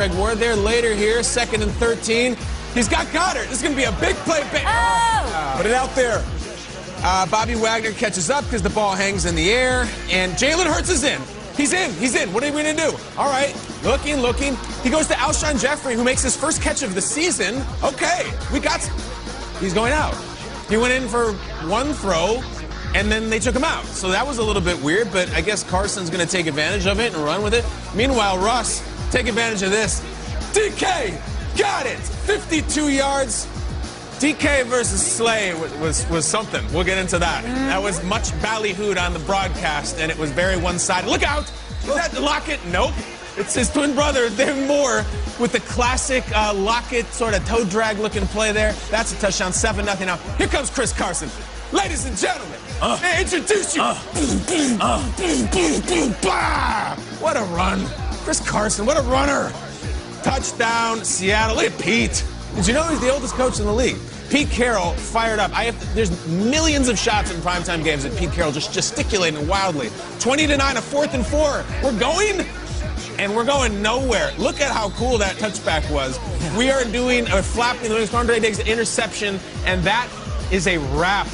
Greg Ward there later here, 2nd and 13. He's got Goddard. This is going to be a big play. Put it out there. Bobby Wagner catches up because the ball hangs in the air, and Jalen Hurts is in. He's in. What are we going to do? All right, looking. He goes to Alshon Jeffrey, who makes his first catch of the season. Okay, he's going out. He went in for one throw, and then they took him out. So that was a little bit weird, but I guess Carson's going to take advantage of it and run with it. Meanwhile, Russ, take advantage of this. DK, got it. 52 yards. DK versus Slay was something. We'll get into that. That was much ballyhooed on the broadcast, and it was very one-sided. Look out! Is that Lockett? Nope. It's his twin brother, Devin Moore, with the classic Lockett sort of toe drag looking play there. That's a touchdown, 7-0 now. Here comes Chris Carson. Ladies and gentlemen, may I introduce you. What a run. Chris Carson, what a runner. Touchdown, Seattle. Look at Pete. Did you know he's the oldest coach in the league? Pete Carroll fired up. There's millions of shots in primetime games at Pete Carroll just gesticulating wildly. 20-9, a 4th and 4. We're going, and we're going nowhere. Look at how cool that touchback was. We are doing a flapping the Andre Diggs interception, and that is a wrap.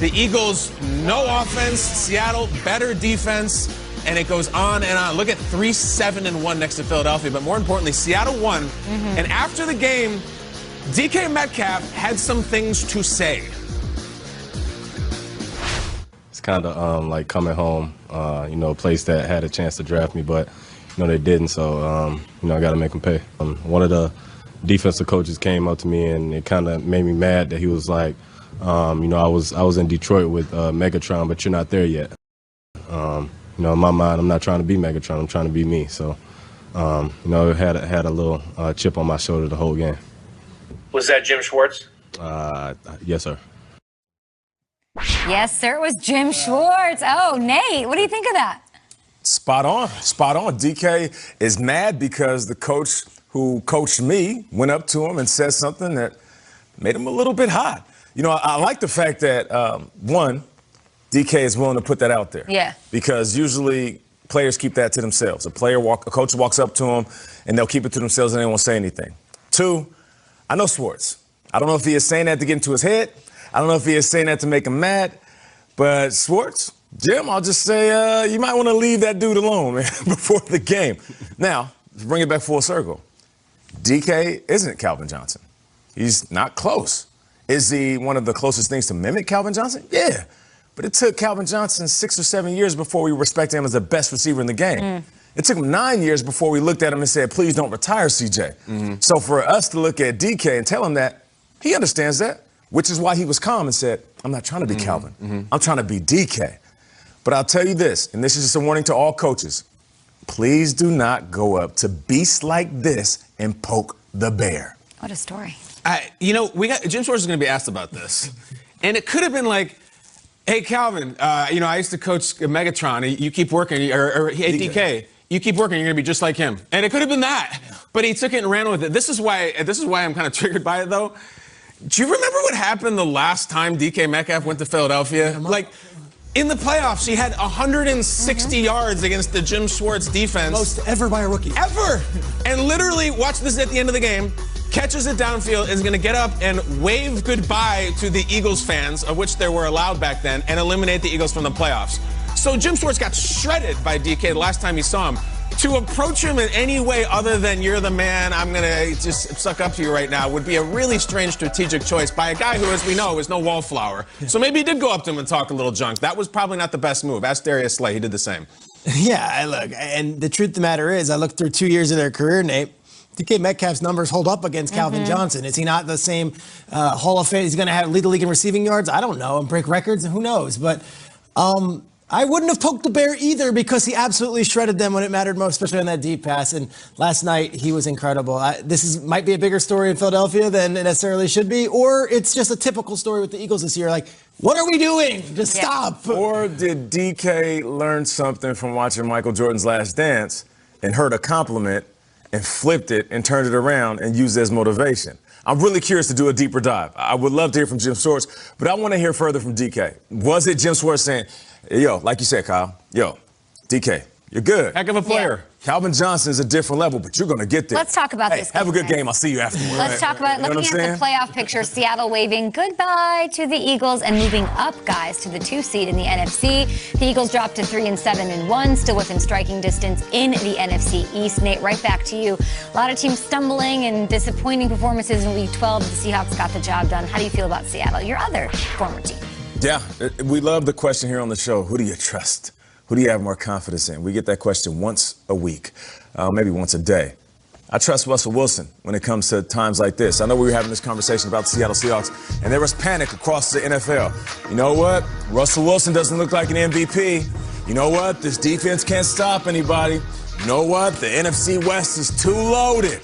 The Eagles, no offense. Seattle, better defense. And it goes on and on. Look at 3-7-1 next to Philadelphia. But more importantly, Seattle won. And after the game, DK Metcalf had some things to say. It's kind of like coming home, a place that had a chance to draft me, but, they didn't. So, I got to make them pay. One of the defensive coaches came up to me, and it kind of made me mad that he was like, I was in Detroit with Megatron, but you're not there yet. In my mind, I'm not trying to be Megatron. I'm trying to be me. So, it had a little chip on my shoulder the whole game. Was that Jim Schwartz? Yes, sir. Yes, sir. It was Jim Schwartz. Oh, Nate, what do you think of that? Spot on. DK is mad because the coach who coached me went up to him and said something that made him a little bit hot. I like the fact that, DK is willing to put that out there. Yeah. Because usually players keep that to themselves. A coach walks up to them, and they'll keep it to themselves and they won't say anything. 2, I know Schwartz. I don't know if he is saying that to get into his head. I don't know if he is saying that to make him mad. But Schwartz, Jim, I'll just say you might want to leave that dude alone, man, before the game. Now, to bring it back full circle, DK isn't Calvin Johnson. He's not close. Is he one of the closest things to mimic Calvin Johnson? Yeah. But it took Calvin Johnson 6 or 7 years before we respected him as the best receiver in the game. It took him 9 years before we looked at him and said, please don't retire, CJ. So for us to look at DK and tell him that, he understands that, which is why he was calm and said, I'm not trying to be Calvin. I'm trying to be DK. But I'll tell you this, and this is just a warning to all coaches. Please do not go up to beasts like this and poke the bear. What a story. Jim Schwartz is going to be asked about this. And it could have been like, hey, Calvin, I used to coach Megatron. You keep working, or hey, DK, you keep working, you're going to be just like him. And it could have been that. But he took it and ran with it. This is why I'm kind of triggered by it, though. Do you remember what happened the last time DK Metcalf went to Philadelphia? Like, in the playoffs, he had 160 yards against the Jim Schwartz defense. Most ever by a rookie. Ever! And literally, watch this at the end of the game. Catches it downfield, is going to get up and wave goodbye to the Eagles fans, of which there were allowed back then, and eliminate the Eagles from the playoffs. So Jim Schwartz got shredded by DK the last time he saw him. To approach him in any way other than you're the man, I'm going to just suck up to you right now, would be a really strange strategic choice by a guy who, as we know, is no wallflower. So maybe he did go up to him and talk a little junk. That was probably not the best move. Ask Darius Slay. He did the same. Yeah, look, and the truth of the matter is, I looked through 2 years of their career, Nate. DK Metcalf's numbers hold up against Calvin Johnson. Is he not the same Hall of Fame? Is he going to lead the league in receiving yards? I don't know. And break records? Who knows? But I wouldn't have poked the bear either because he absolutely shredded them when it mattered most, especially on that deep pass. And last night, he was incredible. Might be a bigger story in Philadelphia than it necessarily should be. Or it's just a typical story with the Eagles this year. Like, what are we doing? Just stop. Or did DK learn something from watching Michael Jordan's Last Dance and heard a compliment and flipped it and turned it around and used it as motivation? I'm really curious to do a deeper dive. I would love to hear from Jim Schwartz, but I want to hear further from DK. Was it Jim Schwartz saying, yo, like you said, Kyle, yo, DK, you're good. Heck of a player. Yeah. Calvin Johnson is a different level, but you're going to get there. Let's talk about this game. Have a good game. I'll see you afterwards. Let's talk about looking at the playoff picture. Seattle waving goodbye to the Eagles and moving up, guys, to the 2 seed in the NFC. The Eagles dropped to 3-7-1, still within striking distance in the NFC East. Nate, right back to you. A lot of teams stumbling and disappointing performances in Week 12. The Seahawks got the job done. How do you feel about Seattle, your other former team? Yeah, we love the question here on the show. Who do you trust? Who do you have more confidence in? We get that question once a week, maybe once a day. I trust Russell Wilson when it comes to times like this. I know we were having this conversation about the Seattle Seahawks, and there was panic across the NFL. You know what? Russell Wilson doesn't look like an MVP. You know what? This defense can't stop anybody. You know what? The NFC West is too loaded.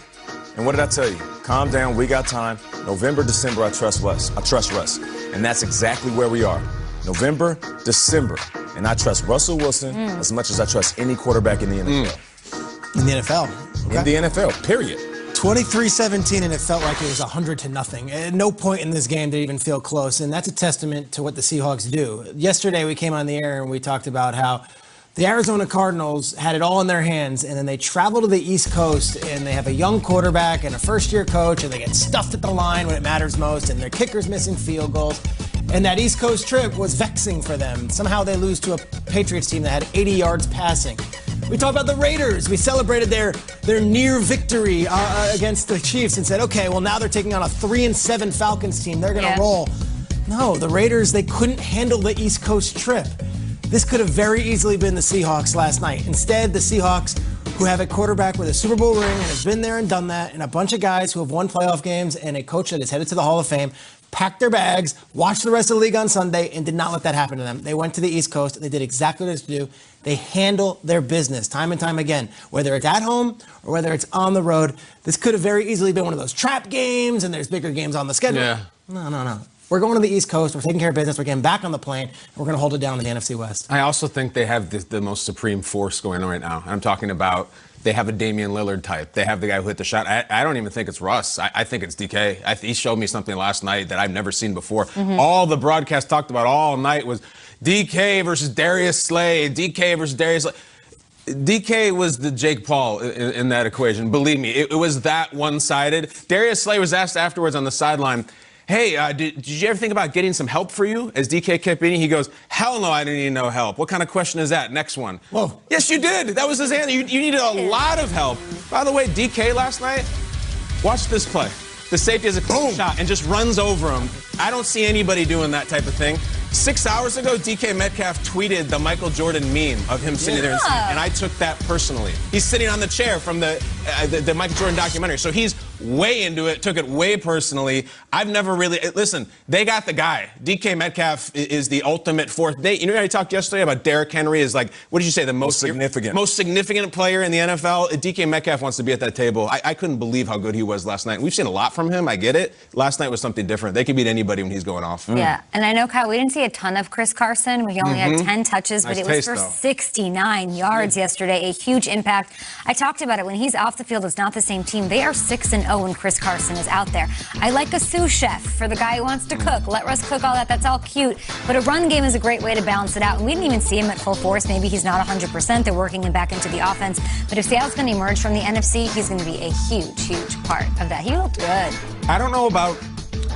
And what did I tell you? Calm down. We got time. November, December, I trust Russ. And that's exactly where we are. November, December. And I trust Russell Wilson as much as I trust any quarterback in the NFL. In the NFL? Okay. In the NFL, period. 23-17, and it felt like it was 100-0. At no point in this game did it even feel close, and that's a testament to what the Seahawks do. Yesterday, we came on the air and we talked about how the Arizona Cardinals had it all in their hands, and then they travel to the East Coast, and they have a young quarterback and a first-year coach, and they get stuffed at the line when it matters most, and their kicker's missing field goals. And that East Coast trip was vexing for them. Somehow they lose to a Patriots team that had 80 yards passing. We talked about the Raiders. We celebrated their near victory against the Chiefs and said, okay, well, now they're taking on a 3-7 Falcons team. They're going to roll. No, the Raiders, they couldn't handle the East Coast trip. This could have very easily been the Seahawks last night. Instead, the Seahawks, who have a quarterback with a Super Bowl ring and has been there and done that, and a bunch of guys who have won playoff games and a coach that is headed to the Hall of Fame, packed their bags, watched the rest of the league on Sunday, and did not let that happen to them. They went to the East Coast. They did exactly what they do. They handle their business time and time again, whether it's at home or whether it's on the road. This could have very easily been one of those trap games, and there's bigger games on the schedule. Yeah. No. We're going to the East Coast. We're taking care of business. We're getting back on the plane, and we're going to hold it down in the NFC West. I also think they have the most supreme force going on right now. I'm talking about they have a Damian Lillard type. They have the guy who hit the shot. I don't even think it's Russ. I think it's DK. He showed me something last night that I've never seen before. All the broadcast talked about all night was DK versus Darius Slay. DK versus Darius Slay. DK was the Jake Paul in that equation. Believe me, it was that one-sided. Darius Slay was asked afterwards on the sideline, hey, did you ever think about getting some help for you? As DK kept eating, he goes, hell no, I didn't need no help. What kind of question is that? Next one. Whoa. Yes, you did. That was his answer. You needed a lot of help. By the way, DK last night, watch this play. The safety has a clean shot and just runs over him. I don't see anybody doing that type of thing. 6 hours ago, DK Metcalf tweeted the Michael Jordan meme of him sitting there, and I took that personally. He's sitting on the chair from the Michael Jordan documentary, so he's way into it, took it way personally. I've never really, listen, they got the guy. DK Metcalf is the ultimate fourth. You know how I talked yesterday about Derrick Henry is like, what did you say, the most significant player in the NFL? DK Metcalf wants to be at that table. I couldn't believe how good he was last night. We've seen a lot from him, I get it. Last night was something different. They can beat anybody when he's going off. Yeah, and I know, Kyle, we didn't see a ton of Chris Carson. We only had 10 touches, but it was for 69 yards yesterday, a huge impact. I talked about it. When he's off the field, it's not the same team. They are 6-0 when Chris Carson is out there. I like a sous chef for the guy who wants to cook. Let Russ cook all that. That's all cute. But a run game is a great way to balance it out. And we didn't even see him at full force. Maybe he's not 100%. They're working him back into the offense. But if Seattle's going to emerge from the NFC, he's going to be a huge, huge part of that. He looked good. I don't know about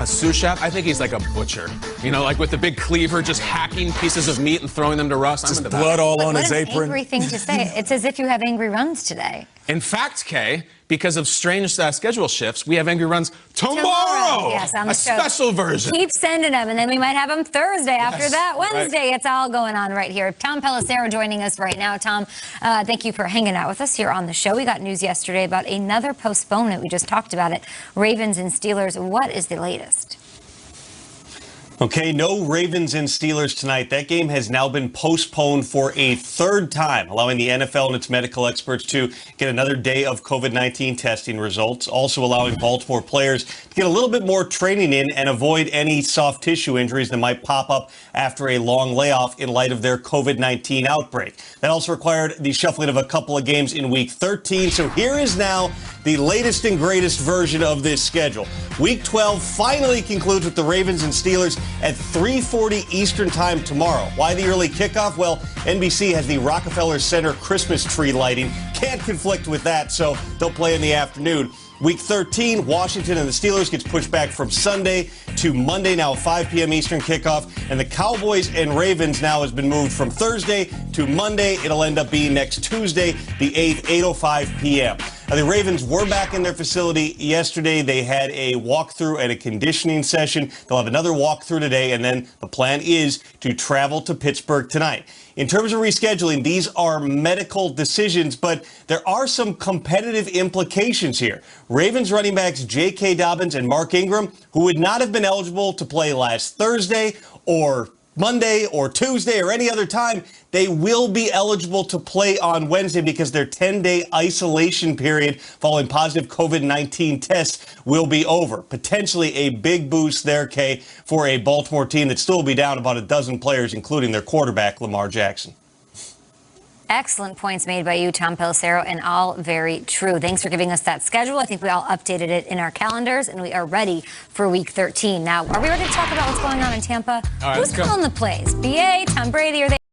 a sous chef. I think he's like a butcher. You know, like with the big cleaver, just hacking pieces of meat and throwing them to Russ. Just blood all on his apron. What an angry thing to say. It's as if you have angry runs today. In fact, Kay, because of strange schedule shifts, we have angry runs tomorrow. Yes, on the show. Special version. Keep sending them, and then we might have them Thursday after that. Wednesday, It's all going on right here. Tom Pelissero joining us right now. Tom, thank you for hanging out with us here on the show. We got news yesterday about another postponement. We just talked about it. Ravens and Steelers. What is the latest? Okay, no Ravens and Steelers tonight. That game has now been postponed for a third time, allowing the NFL and its medical experts to get another day of COVID-19 testing results, also allowing Baltimore players to get a little bit more training in and avoid any soft tissue injuries that might pop up after a long layoff in light of their COVID-19 outbreak. That also required the shuffling of a couple of games in Week 13. So here is now the latest and greatest version of this schedule. Week 12 finally concludes with the Ravens and Steelers at 3:40 Eastern Time tomorrow. Why the early kickoff? Well, NBC has the Rockefeller Center Christmas tree lighting. Can't conflict with that, so they'll play in the afternoon. Week 13, Washington and the Steelers gets pushed back from Sunday to Monday, now 5 p.m. Eastern kickoff. And the Cowboys and Ravens now has been moved from Thursday to Monday. It'll end up being next Tuesday, the 8th, 8:05 p.m. Now, the Ravens were back in their facility yesterday. They had a walkthrough and a conditioning session. They'll have another walkthrough today, and then the plan is to travel to Pittsburgh tonight. In terms of rescheduling, these are medical decisions, but there are some competitive implications here. Ravens running backs J.K. Dobbins and Mark Ingram, who would not have been eligible to play last Thursday or Monday or Tuesday or any other time, they will be eligible to play on Wednesday because their 10-day isolation period following positive COVID-19 tests will be over. Potentially a big boost there, Kay, for a Baltimore team that still will be down about a dozen players, including their quarterback, Lamar Jackson. Excellent points made by you, Tom Pelissero, and all very true. Thanks for giving us that schedule. I think we all updated it in our calendars, and we are ready for Week 13. Now, are we ready to talk about what's going on in Tampa? All right, Who's calling the plays? BA, Tom Brady, or they?